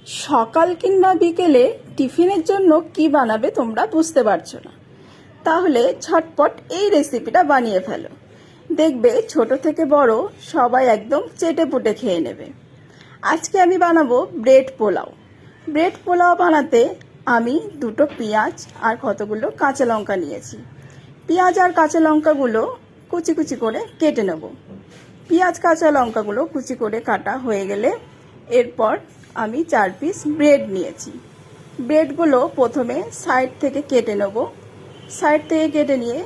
সকাল কিংবা বিকেলে টিফিনের জন্য কি বানাবে তোমরা বুঝতে পারছো না, তাহলে ঝটপট এই রেসিপিটা বানিয়ে ফেলো। দেখবে ছোট থেকে বড় সবাই একদম চেটেপুটে খেয়ে নেবে। আজকে আমি বানাবো ব্রেড পোলাও। ব্রেড পোলাও বানাতে আমি দুটো পেঁয়াজ আর কতগুলো কাঁচা লঙ্কা নিয়েছি। পেঁয়াজ আর কাঁচা লঙ্কাগুলো কুচি কুচি করে কেটে নেব। পেঁয়াজ কাঁচা লঙ্কাগুলো কুচি করে কাটা হয়ে গেলে এরপর আমি 4 পিস ব্রেড নিয়েছি। ব্রেডগুলো প্রথমে সাইড থেকে কেটে নেব। সাইড থেকে কেটে নিয়ে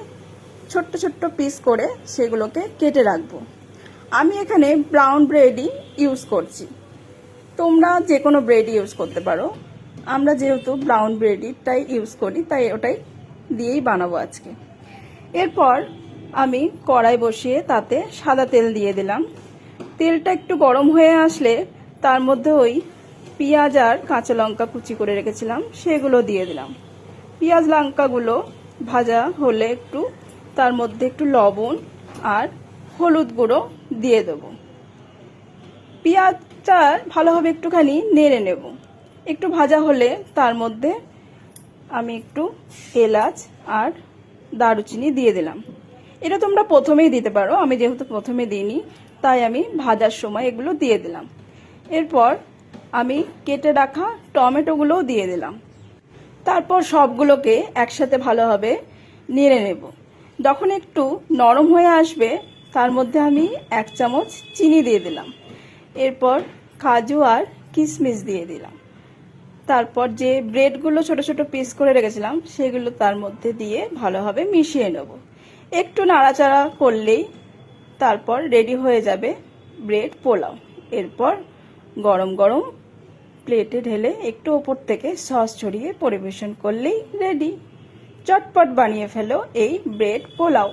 ছোট্ট ছোট্ট পিস করে সেগুলোকে কেটে রাখবো। আমি এখানে ব্রাউন ব্রেডই ইউজ করছি, তোমরা যে কোনো ব্রেড ইউজ করতে পারো। আমরা যেহেতু ব্রাউন ব্রেডটাই ইউজ করি তাই ওটাই দিয়েই বানাবো আজকে। এরপর আমি কড়াই বসিয়ে তাতে সাদা তেল দিয়ে দিলাম। তেলটা একটু গরম হয়ে আসলে তার মধ্যে ওই পেঁয়াজ আর কাঁচা লঙ্কা কুচি করে রেখেছিলাম সেগুলো দিয়ে দিলাম। পেঁয়াজ লঙ্কাগুলো ভাজা হলে একটু তার মধ্যে একটু লবণ আর হলুদ গুঁড়ো দিয়ে দেবো। পেঁয়াজটা ভালোভাবে একটুখানি নেড়ে নেব। একটু ভাজা হলে তার মধ্যে আমি একটু এলাচ আর দারুচিনি দিয়ে দিলাম। এটা তোমরা প্রথমেই দিতে পারো, আমি যেহেতু প্রথমে দিইনি তাই আমি ভাজার সময় এগুলো দিয়ে দিলাম। এরপর আমি কেটে রাখা টমেটোগুলোও দিয়ে দিলাম। তারপর সবগুলোকে একসাথে ভালোভাবে নেড়ে নেব। যখন একটু নরম হয়ে আসবে তার মধ্যে আমি 1 চামচ চিনি দিয়ে দিলাম। এরপর কাজু আর কিশমিশ দিয়ে দিলাম। তারপর যে ব্রেডগুলো ছোট ছোট পিস করে রেখেছিলাম সেগুলো তার মধ্যে দিয়ে ভালোভাবে মিশিয়ে নেব। একটু নাড়াচাড়া করলেই তারপর রেডি হয়ে যাবে ব্রেড পোলাও। এরপর গরম গরম প্লেটে ঢেলে একটু ওপর থেকে সস ছড়িয়ে পরিবেশন করলেই রেডি। চটপট বানিয়ে ফেলো এই ব্রেড পোলাও।